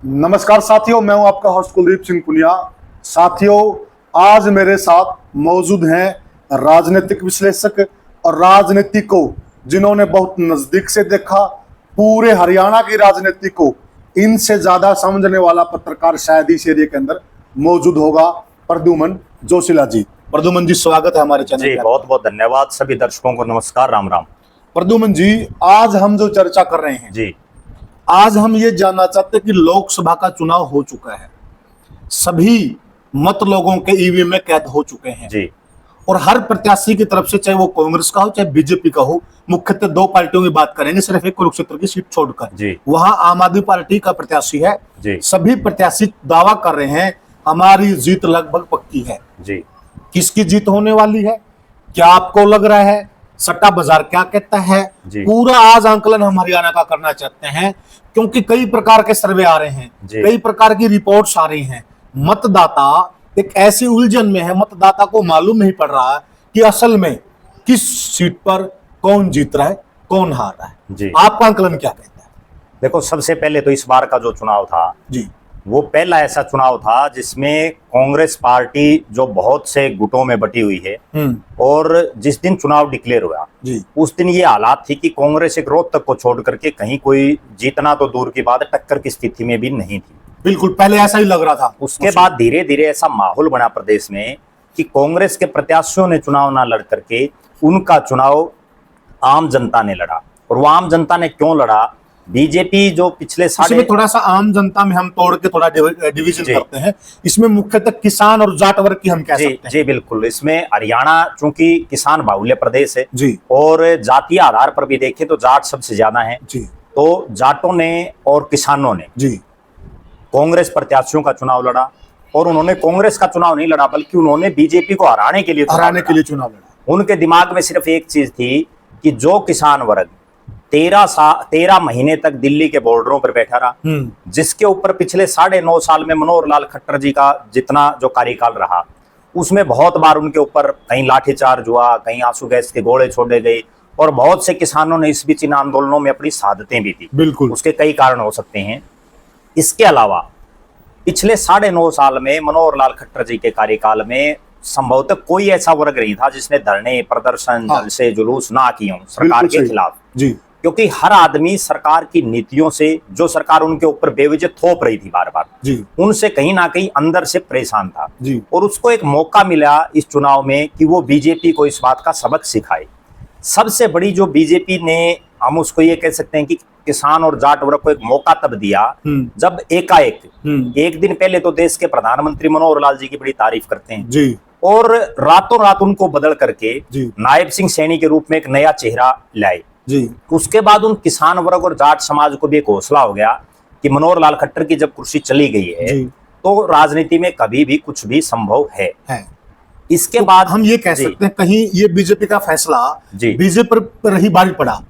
नमस्कार साथियों, मैं हूं आपका होस्ट कुलदीप सिंह पुनिया। साथियों, आज मेरे साथ मौजूद हैं राजनीतिक विश्लेषक और राजनीति को जिन्होंने बहुत नजदीक से देखा, पूरे हरियाणा की राजनीति को इनसे ज्यादा समझने वाला पत्रकार शायद इस एरिया के अंदर मौजूद होगा। प्रद्युमन जोशीला जी। प्रद्युमन जी, स्वागत है हमारे चैनल जी। बहुत बहुत धन्यवाद। सभी दर्शकों को नमस्कार, राम राम। प्रद्युमन जी, आज हम जो चर्चा कर रहे हैं जी आज हम ये जानना चाहते हैं कि लोकसभा का चुनाव हो चुका है, सभी मत लोगों के ईवीएम में कैद हो चुके हैं जी और हर प्रत्याशी की तरफ से, चाहे वो कांग्रेस का हो चाहे बीजेपी का हो, मुख्यतः दो पार्टियों की बात करेंगे, सिर्फ एक कुरुक्षेत्र की सीट छोड़कर। जी वहां आम आदमी पार्टी का प्रत्याशी है। जी सभी प्रत्याशी दावा कर रहे हैं हमारी जीत लगभग पक्की है। जी किसकी जीत होने वाली है, क्या आपको लग रहा है, सट्टा बाजार क्या कहता है, जी। पूरा आज आंकलन हम हरियाणा का करना चाहते हैं, क्योंकि कई प्रकार के सर्वे आ रहे हैं, जी। कई प्रकार की रिपोर्ट्स आ रही हैं। मतदाता एक ऐसी उलझन में है, मतदाता को मालूम नहीं पड़ रहा है कि असल में किस सीट पर कौन जीत रहा है, कौन हार रहा है। जी। आपका आंकलन क्या कहता है? देखो, सबसे पहले तो इस बार का जो चुनाव था जी, वो पहला ऐसा चुनाव था जिसमें कांग्रेस पार्टी जो बहुत से गुटों में बटी हुई है, और जिस दिन चुनाव डिक्लेयर हुआ जी, उस दिन ये हालात थी कि कांग्रेस एक रोहतक को छोड़ करके कहीं कोई जीतना तो दूर की बात है, टक्कर की स्थिति में भी नहीं थी। बिल्कुल, पहले ऐसा ही लग रहा था। उसके बाद धीरे धीरे ऐसा माहौल बना प्रदेश में कि कांग्रेस के प्रत्याशियों ने चुनाव ना लड़ करके उनका चुनाव आम जनता ने लड़ा। और वो आम जनता ने क्यों लड़ा? बीजेपी जो पिछले इसमें थोड़ा सा आम जनता में हम तोड़ के थोड़ा डिवीजन करते हैं। इसमें मुख्यतः किसान और जाट वर्ग की हम कह सकते हैं। जी बिल्कुल। इसमें हरियाणा चूंकि किसान बाहुल्य प्रदेश है जी, और जातीय आधार पर भी देखें तो जाट सबसे ज्यादा है। जी, तो जाटों ने और किसानों ने जी, कांग्रेस प्रत्याशियों का चुनाव लड़ा, और उन्होंने कांग्रेस का चुनाव नहीं लड़ा बल्कि उन्होंने बीजेपी को हराने के लिए चुनाव लड़ा। उनके दिमाग में सिर्फ एक चीज थी कि जो किसान वर्ग 13 महीने तक दिल्ली के बॉर्डरों पर बैठा रहा, जिसके ऊपर पिछले 9.5 साल में मनोहर लाल खट्टर जी का जितना जो कार्यकाल रहा, उसमें बहुत बार उनके ऊपर कहीं लाठीचार्ज हुआ, कहीं आंसू गैस के गोले छोड़े गए, और बहुत से किसानों ने इस बीच इन आंदोलनों में अपनी शहादतें भी दी। बिल्कुल, उसके कई कारण हो सकते हैं। इसके अलावा पिछले 9.5 साल में मनोहर लाल खट्टर जी के कार्यकाल में संभवतः कोई ऐसा वर्ग नहीं था जिसने धरने, प्रदर्शन, जलसे, जुलूस ना किए हों सरकार के खिलाफ। जी, क्योंकि हर आदमी सरकार की नीतियों से, जो सरकार उनके ऊपर बेवजह थोप रही थी बार बार, जी, उनसे कहीं ना कहीं अंदर से परेशान था। जी, और उसको एक मौका मिला इस चुनाव में कि वो बीजेपी को इस बात का सबक सिखाए। सबसे बड़ी जो बीजेपी ने, हम उसको ये कह सकते हैं कि किसान और जाट वर्ग को एक मौका तब दिया जब एकाएक एक दिन पहले तो देश के प्रधानमंत्री मनोहर लाल जी की बड़ी तारीफ करते हैं जी, और रातों रात उनको बदल करके जी, नायब सिंह सैनी के रूप में एक नया चेहरा लाए। जी, उसके बाद उन किसान वर्ग और जाट समाज को भी एक हौसला हो गया कि मनोहर लाल खट्टर की जब कुर्सी चली गई है तो राजनीति में कभी भी कुछ भी संभव है। इसके तो बाद हम ये कह सकते हैं कहीं ये बीजेपी का फैसला बीजेपी पर ही भारी पड़ा।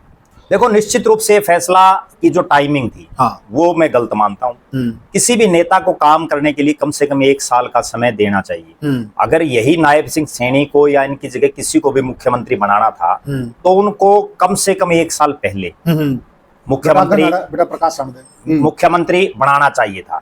देखो, निश्चित रूप से फैसला की जो टाइमिंग थी, वो मैं गलत मानता हूं। किसी भी नेता को काम करने के लिए कम से कम 1 साल का समय देना चाहिए। अगर यही नायब सिंह सैनी को या इनकी जगह किसी को भी मुख्यमंत्री बनाना था तो उनको कम से कम 1 साल पहले मुख्यमंत्री बनाना चाहिए था।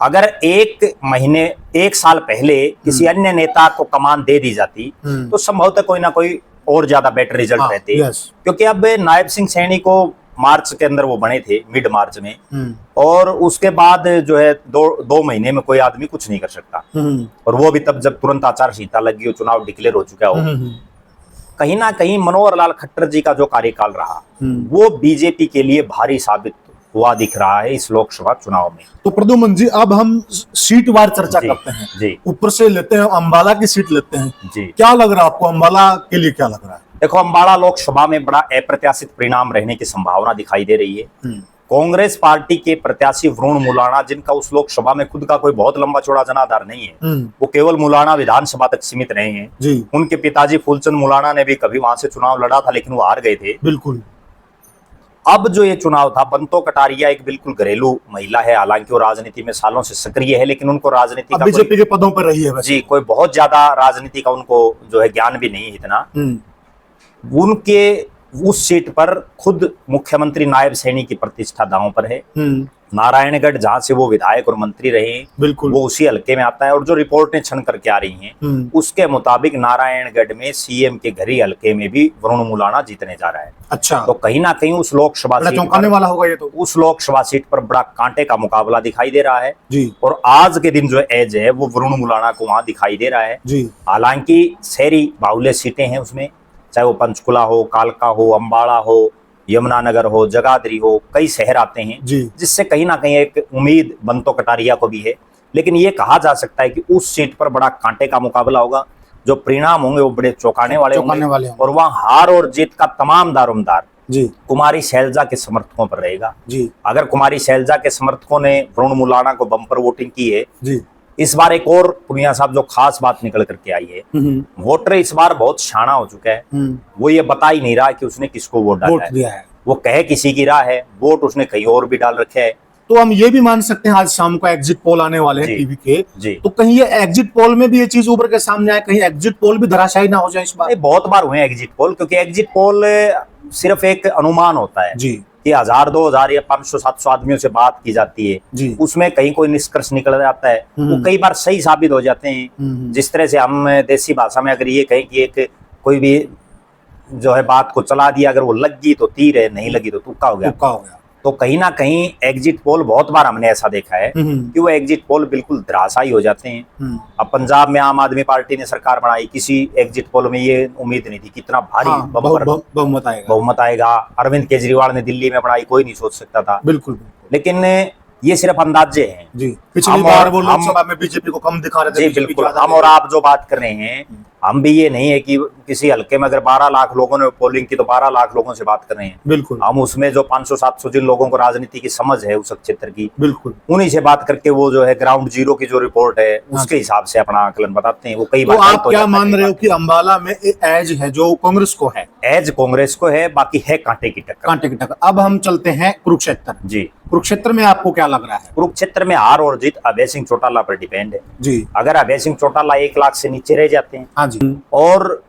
अगर 1 साल पहले किसी अन्य नेता को कमान दे दी जाती तो संभवतः कोई ना कोई और ज्यादा बेटर रिजल्ट रहते। क्योंकि अब नायब सिंह सैनी को मार्च के अंदर वो बने थे, मिड मार्च में, और उसके बाद जो है 2 महीने में कोई आदमी कुछ नहीं कर सकता, और वो भी तब जब तुरंत आचार संहिता लगी हो, चुनाव डिक्लेयर हो चुका हो। कहीं ना कहीं मनोहर लाल खट्टर जी का जो कार्यकाल रहा वो बीजेपी के लिए भारी साबित हुआ दिख रहा है इस लोकसभा चुनाव में। तो प्रद्युमन जी, अब हम सीट वार चर्चा करते हैं। जी, ऊपर से लेते हैं, अंबाला की सीट लेते हैं। जी, क्या लग रहा है आपको, अंबाला के लिए क्या लग रहा है? देखो, अंबाला लोकसभा में बड़ा अप्रत्याशित परिणाम रहने की संभावना दिखाई दे रही है। कांग्रेस पार्टी के प्रत्याशी वरुण मुलाणा, जिनका उस लोकसभा में खुद का कोई बहुत लंबा चौड़ा जनाधार नहीं है, वो केवल मुलाणा विधानसभा तक सीमित रहे हैं। उनके पिताजी फूलचंद मुलाणा ने भी कभी वहां से चुनाव लड़ा था, लेकिन वो हार गए थे। बिल्कुल। अब जो ये चुनाव था, बंतो कटारिया एक बिल्कुल घरेलू महिला है, हालांकि वो राजनीति में सालों से सक्रिय है, लेकिन उनको राजनीति का बीजेपी के पदों पर रही है वैसे। जी, कोई बहुत ज्यादा राजनीति का उनको जो है ज्ञान भी नहीं है इतना। उनके उस सीट पर खुद मुख्यमंत्री नायब सैनी की प्रतिष्ठा दांव पर है। नारायणगढ़ जहां से वो विधायक और मंत्री रहे, बिल्कुल, वो उसी हल्के में आता है। और जो रिपोर्टें छन करके आ रही हैं उसके मुताबिक नारायणगढ़ में सीएम के घर ही हल्के में भी वरुण मुलाणा जीतने जा रहा है। अच्छा, तो कहीं ना कहीं उस लोकसभा सीट चौंकाने वाला होगा ये तो। उस लोकसभा सीट पर बड़ा कांटे का मुकाबला दिखाई दे रहा है जी, और आज के दिन जो एज है वो वरुण मुलाणा को वहां दिखाई दे रहा है जी, हालांकि शहरी बाहुल्य सीटें हैं उसमें, चाहे वो पंचकुला हो, कालका हो, अम्बाड़ा हो, यमुनानगर हो, जगाधरी हो, कई शहर आते हैं जी, जिससे कहीं ना कहीं एक उम्मीद बंतो कटारिया को भी है। लेकिन ये कहा जा सकता है कि उस सीट पर बड़ा कांटे का मुकाबला होगा, जो परिणाम होंगे वो बड़े चौंकाने वाले होंगे और वहाँ हार और जीत का तमाम दारोमदार जी, कुमारी शैलजा के समर्थकों पर रहेगा। जी, अगर कुमारी शैलजा के समर्थकों ने वरुण मुलाणा को बम्पर वोटिंग की है, जी, इस बार एक और पुनिया साहब जो खास बात निकल करके आई है, वोटर इस बार बहुत शाना हो चुका है। वो ये बता ही नहीं रहा कि उसने किसको वोट डाला है। वो कहे किसी की राह है, वोट उसने कहीं और भी डाल रखे है। तो हम ये भी मान सकते हैं आज शाम को एग्जिट पोल आने वाले हैं टीवी के, जी, तो कहीं ये एग्जिट पोल में भी ये चीज उभर के सामने आए, कहीं एग्जिट पोल भी धराशायी ना हो जाए इस बार। बहुत बार हुए एग्जिट पोल, क्योंकि एग्जिट पोल सिर्फ एक अनुमान होता है जी, कि 1000, 2000 या 500-700 आदमियों से बात की जाती है जी, उसमें कहीं कोई निष्कर्ष निकल जाता है, वो कई बार सही साबित हो जाते हैं। जिस तरह से हम देसी भाषा में अगर ये कहें कि एक कोई भी जो है बात को चला दिया, अगर वो लगी तो तीर है, नहीं लगी तो तुक्का हो गया। तो कहीं ना कहीं एग्जिट पोल बहुत बार हमने ऐसा देखा है कि वो एग्जिट पोल बिल्कुल धराशायी हो जाते हैं। अब पंजाब में आम आदमी पार्टी ने सरकार बनाई, किसी एग्जिट पोल में ये उम्मीद नहीं थी कितना भारी बहुमत आएगा। अरविंद केजरीवाल ने दिल्ली में बनाई, कोई नहीं सोच सकता था। बिल्कुल, लेकिन ये सिर्फ अंदाजे हैं जी। पिछली बार वो लोकसभा में बीजेपी को कम दिखा रहे थे। जी बिल्कुल, हम और आप जो बात कर रहे हैं, हम भी ये नहीं है कि किसी हल्के में अगर 12 लाख लोगों ने पोलिंग की तो 12 लाख लोगों से बात कर रहे हैं। बिल्कुल, हम उसमें जो 500-700 जिन लोगों को राजनीति की समझ है उस क्षेत्र की, बिल्कुल उन्हीं से बात करके वो जो है ग्राउंड जीरो की जो रिपोर्ट है उसके हिसाब से अपना आकलन बताते हैं। वो कई बार आप क्या मान रहे हो कि अंबाला में एज है जो कांग्रेस को है? एज कांग्रेस को है, बाकी है कांटे की टक्कर। अब हम चलते हैं कुरुक्षेत्र। जी, कुरुक्षेत्र में आपको क्या लग रहा है? कुरुक्षेत्र में हार और जीत अभय सिंह चौटाला पर डिपेंड है। जी, अगर अभय सिंह चौटाला 1 लाख से नीचे रह जाते हैं, हाँ जी, और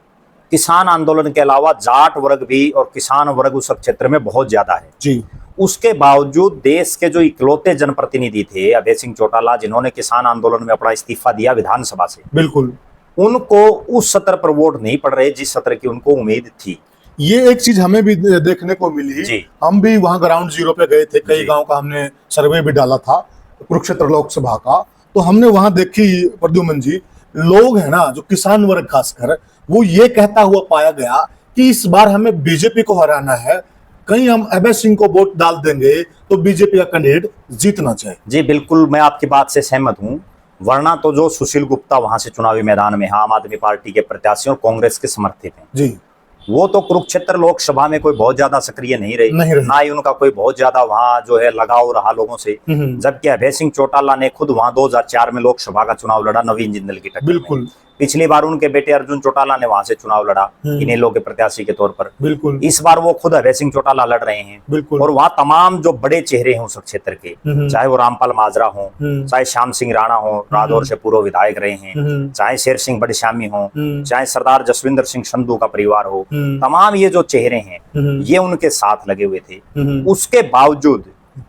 किसान आंदोलन के अलावा जाट वर्ग भी और किसान वर्ग उस क्षेत्र में बहुत ज्यादा है जी, उसके बावजूद देश के जो इकलौते जनप्रतिनिधि थे अभय सिंह चौटाला, जिन्होंने किसान आंदोलन में अपना इस्तीफा दिया विधानसभा से, बिल्कुल, उनको उस सत्र पर वोट नहीं पड़ रहे जिस सत्र की उनको उम्मीद थी। ये एक चीज हमें भी देखने को मिली। हम भी वहां ग्राउंड जीरो पे गए थे, कई गांव का हमने सर्वे भी डाला था कुरुक्षेत्र लोकसभा का, तो हमने वहां देखी प्रद्युमन जी, लोग है ना जो किसान वर्ग खासकर, वो ये कहता हुआ पाया गया कि इस बार हमें बीजेपी को हराना है, कहीं हम अभय सिंह को वोट डाल देंगे तो बीजेपी का कैंडिडेट जीतना चाहिए। जी बिल्कुल, मैं आपकी बात से सहमत हूँ। वरना तो जो सुशील गुप्ता वहां से चुनावी मैदान में आम आदमी पार्टी के प्रत्याशी और कांग्रेस के समर्थित हैं जी, वो तो कुरुक्षेत्र लोकसभा में कोई बहुत ज्यादा सक्रिय नहीं रही, ना ही उनका कोई बहुत ज्यादा वहां जो है लगाव रहा लोगों से। जबकि अभय सिंह चौटाला ने खुद वहां 2004 में लोकसभा का चुनाव लड़ा नवीन जिंदल की टक्कर। बिल्कुल, पिछली बार उनके बेटे अर्जुन चौटाला ने वहां से चुनाव लड़ा इनेलो के प्रत्याशी के तौर पर। बिल्कुल, इस बार वो खुद अभय सिंह चौटाला लड़ रहे हैं। बिल्कुल, और वहाँ तमाम जो बड़े चेहरे हैं उस क्षेत्र के, चाहे वो रामपाल माजरा हो, चाहे श्याम सिंह राणा हो, रादौर से पूर्व विधायक रहे हैं, चाहे शेर सिंह बड़श्यामी हो, चाहे सरदार जसविंदर सिंह संधू का परिवार हो, तमाम ये जो चेहरे हैं ये उनके साथ लगे हुए थे। उसके बावजूद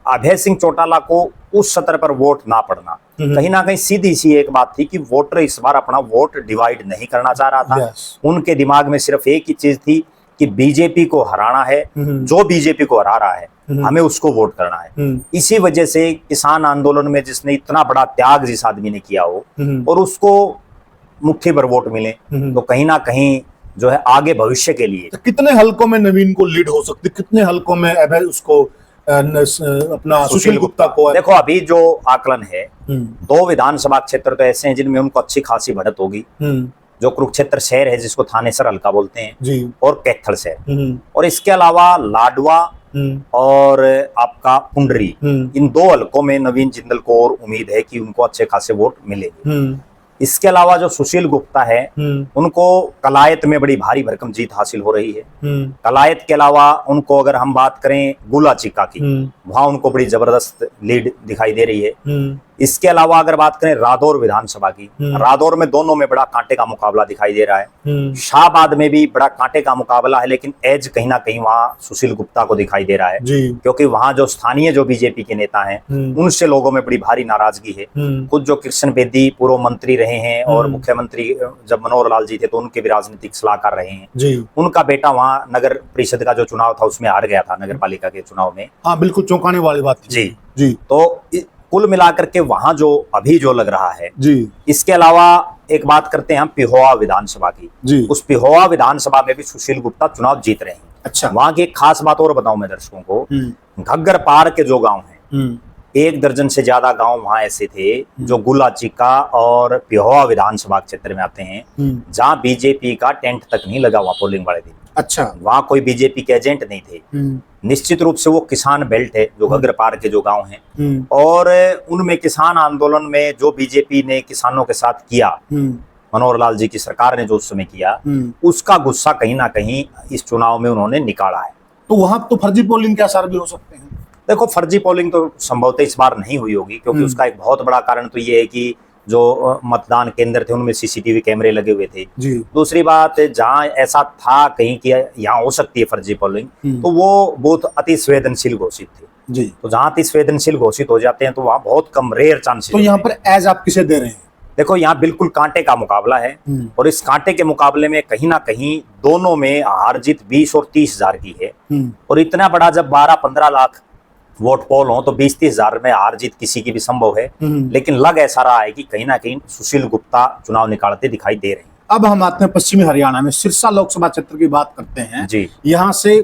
अभय सिंह चौटाला को उस सत्र पर वोट ना पड़ना, कहीं ना कहीं सीधी सी एक बात थी कि वोटर इस बार अपना वोट डिवाइड नहीं करना चाह रहा था। उनके दिमाग में सिर्फ एक ही चीज थी कि बीजेपी को हराना है, जो बीजेपी को हरा रहा है हमें उसको वोट करना है। इसी वजह से किसान आंदोलन में जिसने इतना बड़ा त्याग जिस आदमी ने किया हो और उसको मुट्ठी भर वोट मिले, तो कहीं ना कहीं जो है आगे भविष्य के लिए कितने हल्कों में नवीन को लीड हो सकती, कितने हल्कों में अभय उसको अपना सुशील गुप्ता को? देखो अभी जो आकलन है 2 विधानसभा क्षेत्र तो ऐसे हैं जिनमें उनको अच्छी खासी बढ़त होगी, जो कुरुक्षेत्र शहर है जिसको थानेसर हल्का बोलते हैं जी, और कैथल शहर, और इसके अलावा लाडवा और आपका पुंडरी, इन 2 हल्कों में नवीन जिंदल को और उम्मीद है कि उनको अच्छे खासे वोट मिलेंगे। इसके अलावा जो सुशील गुप्ता है उनको कलायत में बड़ी भारी भरकम जीत हासिल हो रही है। कलायत के अलावा उनको अगर हम बात करें गुला चिक्का की, वहां उनको बड़ी जबरदस्त लीड दिखाई दे रही है। इसके अलावा अगर बात करें रादौर विधानसभा की, रादौर में दोनों में बड़ा कांटे का मुकाबला दिखाई दे रहा है। शाहबाद में भी बड़ा कांटे का मुकाबला है, लेकिन एज कहीं ना कहीं वहां सुशील गुप्ता को दिखाई दे रहा है, क्योंकि वहां जो स्थानीय जो बीजेपी के नेता हैं उनसे लोगों में बड़ी भारी नाराजगी है। खुद जो कृष्ण बेदी पूर्व मंत्री रहे हैं और मुख्यमंत्री जब मनोहर लाल जी थे तो उनके भी राजनीतिक सलाहकार रहे हैं, उनका बेटा वहां नगर परिषद का जो चुनाव था उसमें हार गया था, नगर पालिका के चुनाव में। हाँ, बिल्कुल चौंकाने वाली बात थी। जी। तो कुल मिलाकर के वहां जो अभी जो लग रहा है जी। इसके अलावा एक बात करते हैं हम पिहोवा विधानसभा की जी। उस पिहोवा विधानसभा में भी सुशील गुप्ता चुनाव जीत रहे हैं। अच्छा, वहां की एक खास बात और बताऊं मैं दर्शकों को, घग्गर पार के जो गांव हैं, 1 दर्जन से ज्यादा गांव वहां ऐसे थे जो गुलाचिका और पिहोवा विधानसभा क्षेत्र में आते हैं, जहां बीजेपी का टेंट तक नहीं लगा हुआ पोलिंग वाले दिन। अच्छा, वहां कोई बीजेपी के एजेंट नहीं थे। निश्चित रूप से वो किसान बेल्ट है जो घग्गर पार के जो गांव हैं, और उनमें किसान आंदोलन में जो बीजेपी ने किसानों के साथ किया, मनोहर लाल जी की सरकार ने जो उस समय किया, उसका गुस्सा कहीं ना कहीं इस चुनाव में उन्होंने निकाला है। तो वहां तो फर्जी पोलिंग के असर भी हो सकते हैं। देखो, फर्जी पोलिंग तो संभवतः इस बार नहीं हुई होगी, क्योंकि उसका एक बहुत बड़ा कारण तो ये है कि जो मतदान केंद्र थे उनमें सीसीटीवी कैमरे लगे हुए थे जी। दूसरी बात, जहां ऐसा था कहीं कि यहाँ हो सकती है फर्जी पोलिंग, तो वो बूथ अति संवेदनशील घोषित थे जी। तो जहां अति संवेदनशील घोषित हो जाते हैं तो वहां बहुत कम, रेयर चांसेस। तो यहाँ पर एज आप किसे दे रहे हैं? देखो, यहाँ बिल्कुल कांटे का मुकाबला है, और इस कांटे के मुकाबले में कहीं ना कहीं दोनों में हार जीत 20 और 30 हजार की है। और इतना बड़ा जब 12-15 लाख वोट पोल हो तो 20-30 हजार में हार जीत किसी की भी संभव है, लेकिन लग ऐसा रहा है कि कहीं ना कहीं सुशील गुप्ता चुनाव निकालते दिखाई दे रहे हैं। अब हम आते हैं पश्चिमी हरियाणा में सिरसा लोकसभा क्षेत्र की बात करते हैं जी। यहाँ से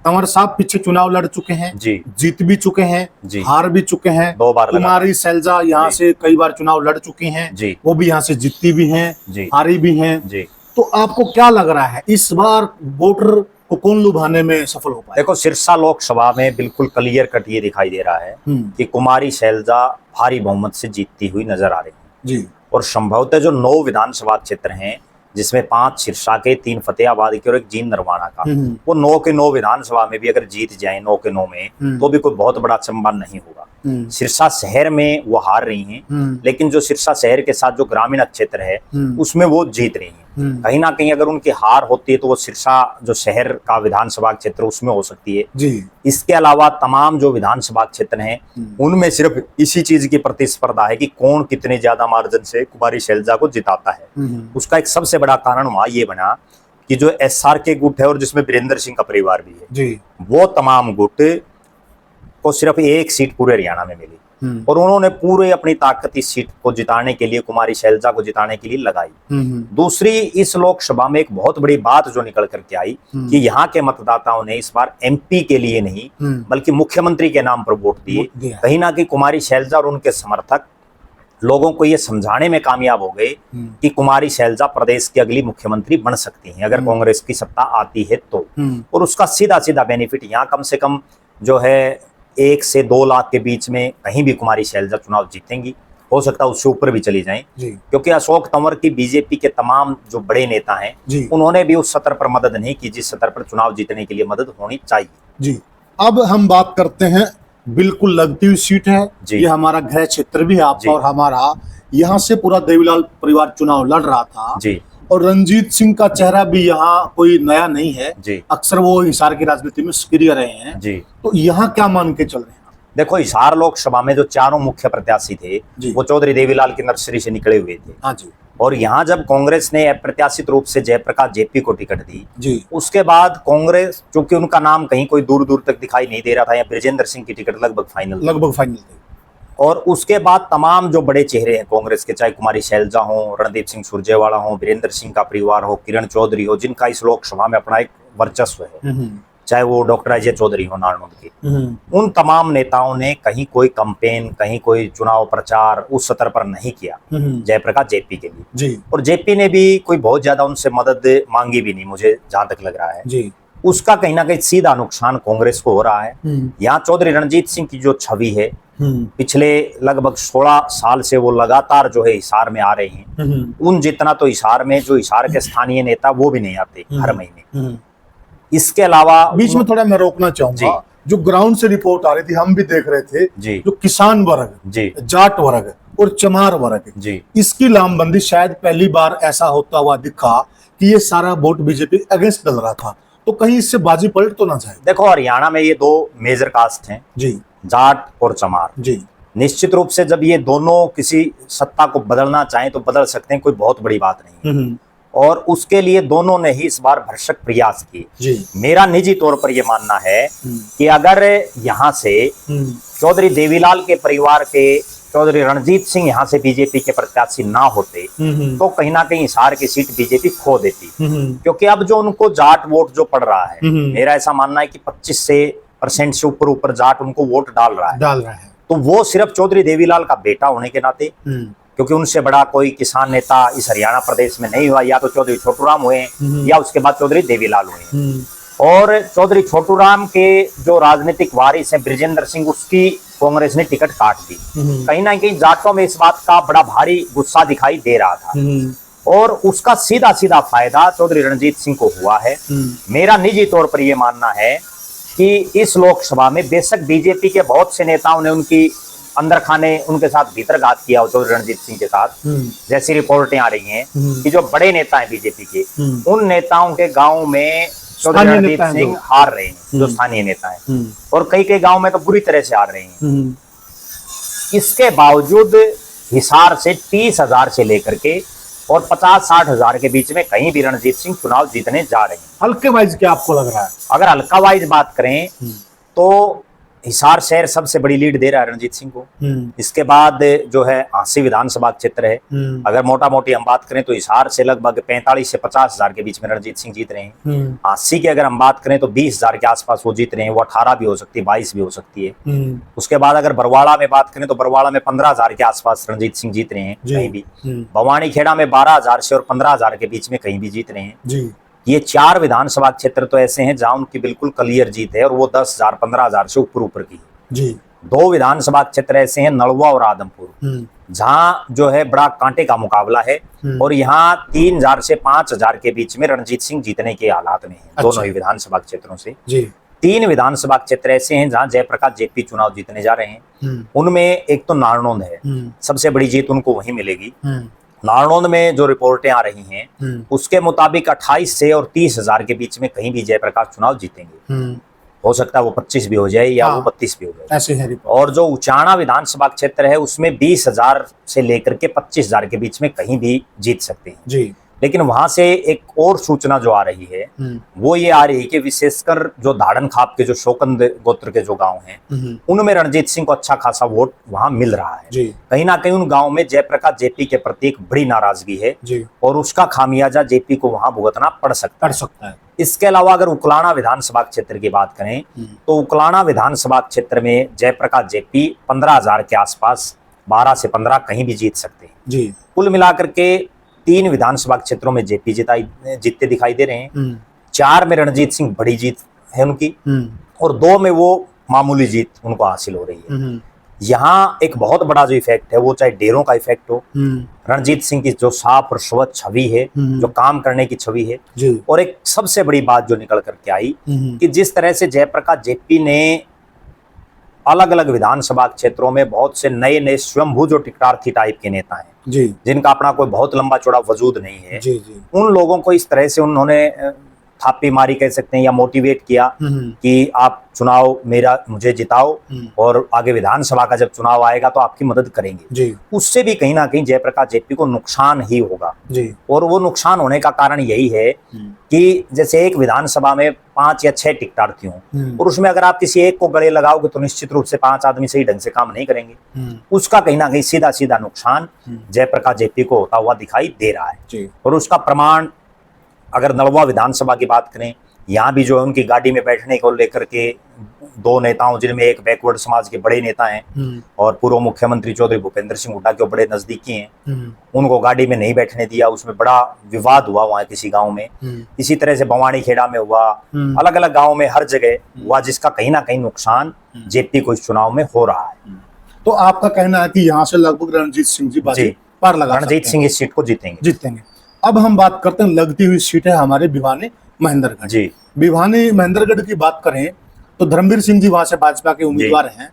तंवर साहब पीछे चुनाव लड़ चुके हैं जी, जीत भी चुके हैं जी, हार भी चुके हैं 2 बार। कुमारी शैलजा यहाँ से कई बार चुनाव लड़ चुकी हैं जी, वो भी यहाँ से जीतती भी हैं जी, हारी भी हैं जी। तो आपको क्या लग रहा है इस बार वोटर को कौन लुभाने में सफल हो पाए? देखो, सिरसा लोकसभा में बिल्कुल क्लियर कट ये दिखाई दे रहा है कि कुमारी शैलजा भारी बहुमत से जीतती हुई नजर आ रही है जी। और संभवतः जो 9 विधानसभा क्षेत्र हैं, जिसमें 5 सिरसा के, 3 फतेहाबाद के और 1 जींद नरवाना का, वो 9 के 9 विधानसभा में भी अगर जीत जाए 9 के 9 में, तो भी कोई बहुत बड़ा अचंभा नहीं होगा। सिरसा शहर में वो हार रही हैं, लेकिन जो सिरसा शहर के साथ जो ग्रामीण क्षेत्र है उसमें वो जीत रही हैं। कहीं ना कहीं अगर उनकी हार होती है तो वो सिरसा जो शहर का विधानसभा क्षेत्र उसमें हो सकती है जी। इसके अलावा तमाम जो विधानसभा क्षेत्र हैं उनमें सिर्फ इसी चीज की प्रतिस्पर्धा है कि कौन कितने ज्यादा मार्जिन से कुमारी शैलजा को जिताता है। उसका एक सबसे बड़ा कारण वहां ये बना कि जो SR के गुट है और जिसमें वीरेंद्र सिंह का परिवार भी है जी, वो तमाम गुट को सिर्फ 1 सीट पूरे हरियाणा में मिली, और उन्होंने पूरे अपनी ताकत इस सीट को जिताने के लिए, कुमारी शैलजा को जिताने के लिए लगाई। दूसरी, इस लोकसभा में एक बहुत बड़ी बात जो निकल करके आई कि यहाँ के मतदाताओं ने इस बार MP के लिए नहीं बल्कि मुख्यमंत्री के नाम पर वोट दिए। कहीं ना कहीं कुमारी शैलजा और उनके समर्थक लोगों को ये समझाने में कामयाब हो गए कि कुमारी शैलजा प्रदेश की अगली मुख्यमंत्री बन सकती हैं अगर कांग्रेस की सत्ता आती है तो। और उसका सीधा सीधा बेनिफिट यहाँ कम से कम जो है 1 से 2 लाख के बीच में कहीं भी कुमारी शैलजा चुनाव जीतेंगी, हो सकता है उससे ऊपर भी चली जाएं, क्योंकि अशोक तंवर की बीजेपी के तमाम जो बड़े नेता हैं उन्होंने भी उस स्तर पर मदद नहीं की जिस स्तर पर चुनाव जीतने के लिए मदद होनी चाहिए जी। अब हम बात करते हैं, बिल्कुल लगती हुई सीट है, ये हमारा गृह क्षेत्र भी है आपका और हमारा, यहाँ से पूरा देवीलाल परिवार चुनाव लड़ रहा था जी। और रंजीत सिंह का चेहरा भी यहाँ कोई नया नहीं है जी। अक्सर वो हिसार की राजनीति में सक्रिय रहे हैं जी। तो यहाँ क्या मान के चल रहे हैं? देखो, हिसार लोकसभा में जो 4 मुख्य प्रत्याशी थे वो चौधरी देवीलाल की नर्सरी से निकले हुए थे हाँ जी। और यहाँ जब कांग्रेस ने अप्रत्याशित रूप से जयप्रकाश JP को टिकट दी जी, उसके बाद कांग्रेस, चूंकि उनका नाम कहीं कोई दूर दूर तक दिखाई नहीं दे रहा था, या ब्रिजेंद्र सिंह की टिकट लगभग फाइनल थी, और उसके बाद तमाम जो बड़े चेहरे हैं कांग्रेस के, चाहे कुमारी शैलजा हो, रणदीप सिंह सुरजेवाला हो, वीरेंद्र सिंह का परिवार हो, किरण चौधरी हो, जिनका इस लोकसभा में अपना एक वर्चस्व है, चाहे वो डॉक्टर अजय चौधरी हो नारनौल के, उन तमाम नेताओं ने कहीं कोई कैंपेन, कहीं कोई चुनाव प्रचार उस स्तर पर नहीं किया जयप्रकाश JP के लिए जी। और JP ने भी कोई बहुत ज्यादा उनसे मदद मांगी भी नहीं, मुझे जहां तक लग रहा है जी। उसका कहीं ना कहीं सीधा नुकसान कांग्रेस को हो रहा है। यहाँ चौधरी रणजीत सिंह की जो छवि है, पिछले लगभग 16 साल से वो लगातार जो है हिसार में आ रहे हैं, उन जितना तो हिसार में जो हिसार के स्थानीय नेता वो भी नहीं आते हर महीने। इसके अलावा बीच में थोड़ा मैं रोकना चाहूंगा, जो ग्राउंड से रिपोर्ट आ रही थी, हम भी देख रहे थे, जी। जो किसान वर्ग, जी जाट वर्ग और चमार वर्ग, जी इसकी लामबंदी शायद पहली बार ऐसा होता हुआ दिखा कि ये सारा वोट बीजेपी अगेंस्ट डल रहा था। तो कहीं इससे बाजी पलट तो ना जाए। देखो, हरियाणा में ये दो मेजर कास्ट हैं, जी जाट और चमार। जी निश्चित रूप से जब ये दोनों किसी सत्ता को बदलना चाहें तो बदल सकते हैं, कोई बहुत बड़ी बात नहीं है। और उसके लिए दोनों ने ही इस बार भरसक प्रयास किए। जी मेरा निजी तौर पर यह मानना है कि अगर यहाँ से चौधरी देवीलाल के परिवार के चौधरी रणजीत सिंह यहाँ से बीजेपी के प्रत्याशी ना होते तो कहीं ना कहीं हिसार की सीट बीजेपी खो देती, क्योंकि अब जो उनको जाट वोट जो पड़ रहा है, मेरा ऐसा मानना है कि 25% से ऊपर जाट उनको वोट डाल रहा है। तो वो सिर्फ चौधरी देवीलाल का बेटा होने के नाते, क्योंकि उनसे बड़ा कोई किसान नेता इस हरियाणा प्रदेश में नहीं हुआ, या तो चौधरी छोटूराम हुए या उसके बाद चौधरी देवीलाल हुए। और चौधरी छोटूराम के जो राजनीतिक वारिस हैं बृजेंद्र सिंह, उसकी कांग्रेस ने टिकट काट दी। कहीं ना कहीं जाटों में इस बात का बड़ा भारी गुस्सा दिखाई दे रहा था और उसका सीधा सीधा फायदा चौधरी रणजीत सिंह को हुआ है। मेरा निजी तौर पर यह मानना है कि इस लोकसभा में बेशक बीजेपी के बहुत से नेताओं ने उनकी अंदर खाने उनके साथ भीतरघात किया चौधरी रणजीत सिंह के साथ, जैसी रिपोर्टें आ रही हैं कि जो बड़े नेता हैं बीजेपी के, उन नेताओं के गांव में चौधरी रणजीत सिंह हार रहे हैं, जो स्थानीय नेता हैं, और कई कई गांव में तो बुरी तरह से हार रहे हैं। इसके बावजूद हिसार से 30,000 से लेकर के और 50-60 हजार के बीच में कहीं भी रणजीत सिंह चुनाव जीतने जा रहे हैं। हल्के वाइज क्या आपको लग रहा है? अगर अगर हल्का वाइज बात करें तो हिसार शहर सबसे बड़ी लीड दे रहा है रणजीत सिंह को। इसके बाद जो है आसी विधानसभा क्षेत्र है। अगर मोटा मोटी हम बात करें तो हिसार से लगभग 45 से 50 हजार के बीच में रणजीत सिंह जीत रहे हैं। आसी की अगर हम बात करें तो 20,000 के आसपास वो जीत रहे हैं। वो 18 भी हो सकती है, 22 भी हो सकती है। उसके बाद अगर बरवाड़ा में बात करें तो बरवाड़ा में 15,000 के आसपास रणजीत सिंह जीत रहे हैं कहीं भी। भवानी खेड़ा में 12,000 से और 15,000 के बीच में कहीं भी जीत रहे हैं। ये 4 विधानसभा क्षेत्र तो ऐसे हैं जहां उनकी बिल्कुल क्लियर जीत है और वो 10,000 15,000 से ऊपर की जी। 2 विधानसभा क्षेत्र ऐसे हैं, नलवा और आदमपुर, जहां जो है बड़ा कांटे का मुकाबला है और यहाँ 3,000 से 5,000 के बीच में रणजीत सिंह जीतने के हालात में है। दोनों ही विधानसभा क्षेत्रों से जी। 3 विधानसभा क्षेत्र ऐसे हैं जहां जयप्रकाश जेपी चुनाव जीतने जा रहे हैं। उनमें एक तो नारनौंद है, सबसे बड़ी जीत उनको वहीं मिलेगी। नारनौंद में जो रिपोर्टें आ रही हैं उसके मुताबिक 28 से और 30,000 के बीच में कहीं भी जयप्रकाश चुनाव जीतेंगे। हो सकता है वो 25 भी हो जाए या वो 32 भी हो जाए, ऐसे है। और जो उचाना विधानसभा क्षेत्र है उसमें 20,000 से लेकर के 25,000 के बीच में कहीं भी जीत सकते हैं जी। लेकिन वहां से एक और सूचना जो आ रही है वो ये आ रही है कि विशेषकर जो धाड़न खाप के जो शोकंद गोत्र के जो गांव हैं उनमें रणजीत सिंह को अच्छा खासा वोट वहां मिल रहा है जी। कहीं ना कहीं उन गांव में जयप्रकाश जेपी के प्रति एक बड़ी नाराजगी है जी। और उसका खामियाजा जेपी को वहां भुगतना पड़ सकता है। इसके अलावा अगर उकलाना विधानसभा क्षेत्र की बात करें तो उकलाना विधानसभा क्षेत्र में जयप्रकाश जेपी 15,000 के आसपास 12 से 15 कहीं भी जीत सकते हैं जी। कुल मिलाकर के 3 विधानसभा क्षेत्रों में जेपी जीतते दिखाई दे रहे हैं। 4 में रणजीत सिंह बड़ी जीत है उनकी और 2 में वो मामूली जीत उनको हासिल हो रही है। यहाँ एक बहुत बड़ा जो इफेक्ट है वो चाहे डेरों का इफेक्ट हो, रणजीत सिंह की जो साफ और स्वच्छ छवि है, जो काम करने की छवि है, और एक सबसे बड़ी बात जो निकल करके आई कि जिस तरह से जयप्रकाश जेपी ने अलग अलग विधानसभा क्षेत्रों में बहुत से नए नए स्वयंभू जो टिकटार्थी टाइप के नेता हैं जी, जिनका अपना कोई बहुत लंबा चौड़ा वजूद नहीं है जी, जी। उन लोगों को इस तरह से उन्होंने थापी मारी कह सकते हैं या मोटिवेट किया कि आप चुनाव मुझे जिताओ और आगे विधानसभा का जब चुनाव आएगा तो आपकी मदद करेंगे जी। उससे भी कहीं ना कहीं जयप्रकाश जेपी को नुकसान ही होगा जी। और वो नुकसान होने का कारण यही है कि जैसे एक विधानसभा में 5 या 6 टिकटार्थी हों और उसमें अगर आप किसी एक को गले लगाओगे तो निश्चित रूप से 5 आदमी सही ढंग से काम नहीं करेंगे। उसका कहीं ना कहीं सीधा सीधा नुकसान जयप्रकाश जेपी को होता हुआ दिखाई दे रहा है। और उसका प्रमाण अगर नलवा विधानसभा की बात करें, यहाँ भी जो है उनकी गाड़ी में बैठने को लेकर के 2 नेताओं, जिनमें एक बैकवर्ड समाज के बड़े नेता हैं और पूर्व मुख्यमंत्री चौधरी भूपेंद्र सिंह हुड्डा के बड़े नजदीकी हैं, उनको गाड़ी में नहीं बैठने दिया। उसमें बड़ा विवाद हुआ वहाँ किसी गांव में। इसी तरह से भवानी खेड़ा में हुआ, अलग अलग गाँव में हर जगह हुआ, जिसका कहीं ना कहीं नुकसान जेपी को इस चुनाव में हो रहा है। तो आपका कहना है कि यहाँ से लगभग रणजीत सिंह जी पार लगा, रणजीत सिंह इस सीट को जीतेंगे। अब हम बात करते हैं लगती हुई सीट है हमारे भिवानी महेंद्रगढ़ जी। भिवानी महेंद्रगढ़ की बात करें तो धर्मवीर सिंह जी वहां से भाजपा के उम्मीदवार हैं।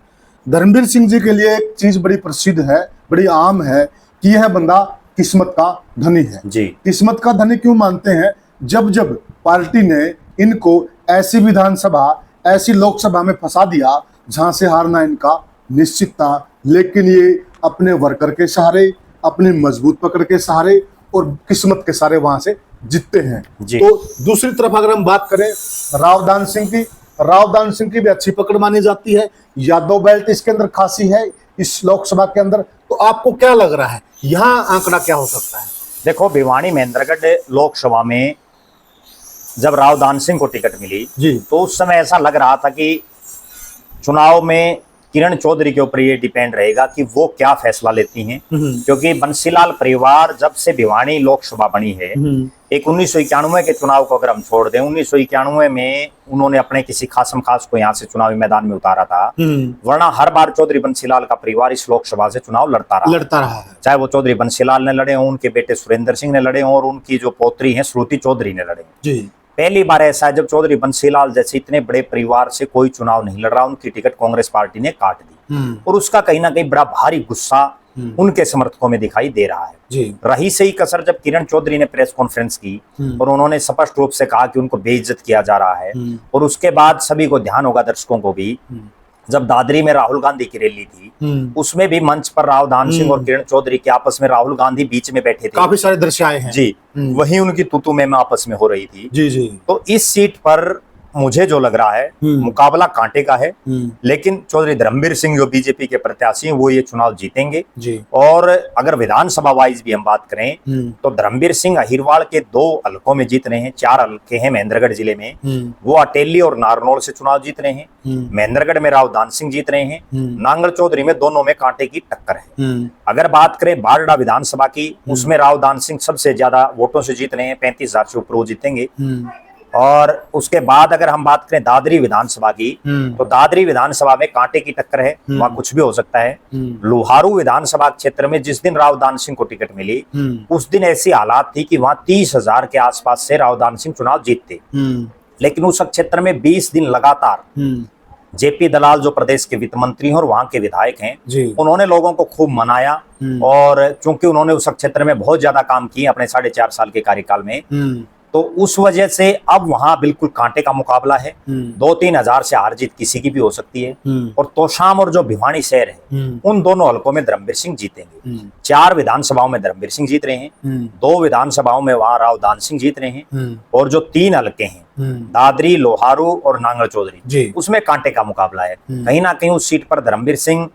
धर्मवीर सिंह जी के लिए एक चीज बड़ी प्रसिद्ध है, बड़ी आम है कि यह बंदा किस्मत का धनी है जी। किस्मत का धनी क्यों मानते हैं? जब जब पार्टी ने इनको ऐसी विधानसभा, ऐसी लोकसभा में फंसा दिया जहां से हारना इनका निश्चित था, लेकिन ये अपने वर्कर के सहारे, अपनी मजबूत पकड़ के सहारे और किस्मत के सहारे वहां से जीतते हैं। तो दूसरी तरफ अगर हम बात करें रावदान सिंह की, रावदान सिंह की भी अच्छी पकड़ मानी जाती है। यादव बेल्ट इसके अंदर खासी है इस लोकसभा के अंदर। तो आपको क्या लग रहा है, यहाँ आंकड़ा क्या हो सकता है? देखो, भिवानी महेंद्रगढ़ लोकसभा में जब रावदान सिंह को टिकट मिली जी, तो उस समय ऐसा लग रहा था कि चुनाव में किरण चौधरी के ऊपर ये डिपेंड रहेगा कि वो क्या फैसला लेती हैं, क्योंकि बंसीलाल परिवार जब से भिवानी लोकसभा बनी है, एक 1991 के चुनाव को अगर हम छोड़ दें, 1991 में उन्होंने अपने किसी खासम खास को यहाँ से चुनावी मैदान में उतारा था, वरना हर बार चौधरी बंसीलाल का परिवार इस लोकसभा से चुनाव लड़ता रहा है। चाहे वो चौधरी बंसीलाल ने लड़े हों, उनके बेटे सुरेंद्र सिंह ने लड़े हों और उनकी जो पोत्री है श्रुति चौधरी ने लड़े जी। पहली बार ऐसा है जब चौधरी बंसीलाल जैसे इतने बड़े परिवार से कोई चुनाव नहीं लड़ रहा, उनकी टिकट कांग्रेस पार्टी ने काट दी और उसका कहीं ना कहीं बड़ा भारी गुस्सा उनके समर्थकों में दिखाई दे रहा है जी। रही सही कसर जब किरण चौधरी ने प्रेस कॉन्फ्रेंस की और उन्होंने स्पष्ट रूप से कहा कि उनको बेइज्जत किया जा रहा है, और उसके बाद सभी को ध्यान होगा, दर्शकों को भी, जब दादरी में राहुल गांधी की रैली थी उसमें भी मंच पर रावदान सिंह और किरण चौधरी के आपस में, राहुल गांधी बीच में बैठे थे, काफी सारे दृश्य आए हैं जी, वही उनकी तूतू में आपस में हो रही थी जी जी। तो इस सीट पर मुझे जो लग रहा है मुकाबला कांटे का है, लेकिन चौधरी धर्मवीर सिंह जो बीजेपी के प्रत्याशी हैं वो ये चुनाव जीतेंगे जी। और अगर विधानसभा वाइज भी हम बात करें तो धर्मवीर सिंह अहिरवाड़ के 2 हलकों में जीत रहे हैं, 4 हलके हैं महेंद्रगढ़ जिले में, वो अटेली और नारनौल से चुनाव जीत रहे हैं, महेंद्रगढ़ में रावदान सिंह जीत रहे हैं, नांगल चौधरी में दोनों में कांटे की टक्कर है। अगर बात करें बारडा विधानसभा की, उसमें रावदान सिंह सबसे ज्यादा वोटों से जीत रहे हैं, 35,000 से ऊपर वो जीतेंगे। और उसके बाद अगर हम बात करें दादरी विधानसभा की, तो दादरी विधानसभा में कांटे की टक्कर है, वहां कुछ भी हो सकता है। लोहारू विधानसभा क्षेत्र में जिस दिन रावदान सिंह को टिकट मिली उस दिन ऐसी हालात थी कि वहां 30,000 के आसपास से रावदान सिंह चुनाव जीतते, लेकिन उस क्षेत्र में 20 दिन लगातार जेपी दलाल जो प्रदेश के वित्त मंत्री हैं और वहां के विधायक हैं, उन्होंने लोगों को खूब मनाया और चूंकि उन्होंने उस क्षेत्र में बहुत ज्यादा काम किए अपने 4.5 साल के कार्यकाल में, तो उस वजह से अब वहां बिल्कुल कांटे का मुकाबला है। 2-3 हजार से हार जीत किसी की भी हो सकती है। और तोशाम और जो भिवानी शहर है उन दोनों हलकों में धर्मवीर सिंह जीतेंगे। 4 विधानसभाओं में धर्मवीर सिंह जीत रहे हैं, 2 विधानसभाओं में वहां रावदान सिंह जीत रहे हैं, और जो 3 हलके हैं दादरी, लोहारू और नांगल चौधरी, उसमें कांटे का मुकाबला है। कहीं ना कहीं उस सीट पर धर्मवीर सिंह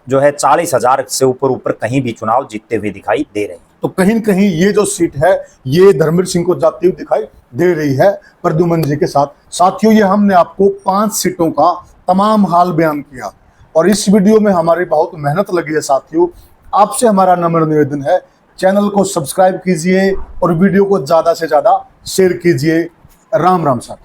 जो है 40,000 से ऊपर कहीं भी चुनाव जीतते हुए दिखाई दे रहे हैं। तो कहीं न कहीं ये जो सीट है ये धर्मवीर सिंह को जाती हुई दिखाई दे रही है प्रद्युमन जी के साथ। साथियों, ये हमने आपको 5 सीटों का तमाम हाल बयान किया और इस वीडियो में हमारी बहुत मेहनत लगी है। साथियों, आपसे हमारा नम्र निवेदन है, चैनल को सब्सक्राइब कीजिए और वीडियो को ज्यादा से ज्यादा शेयर कीजिए। राम राम साथियों।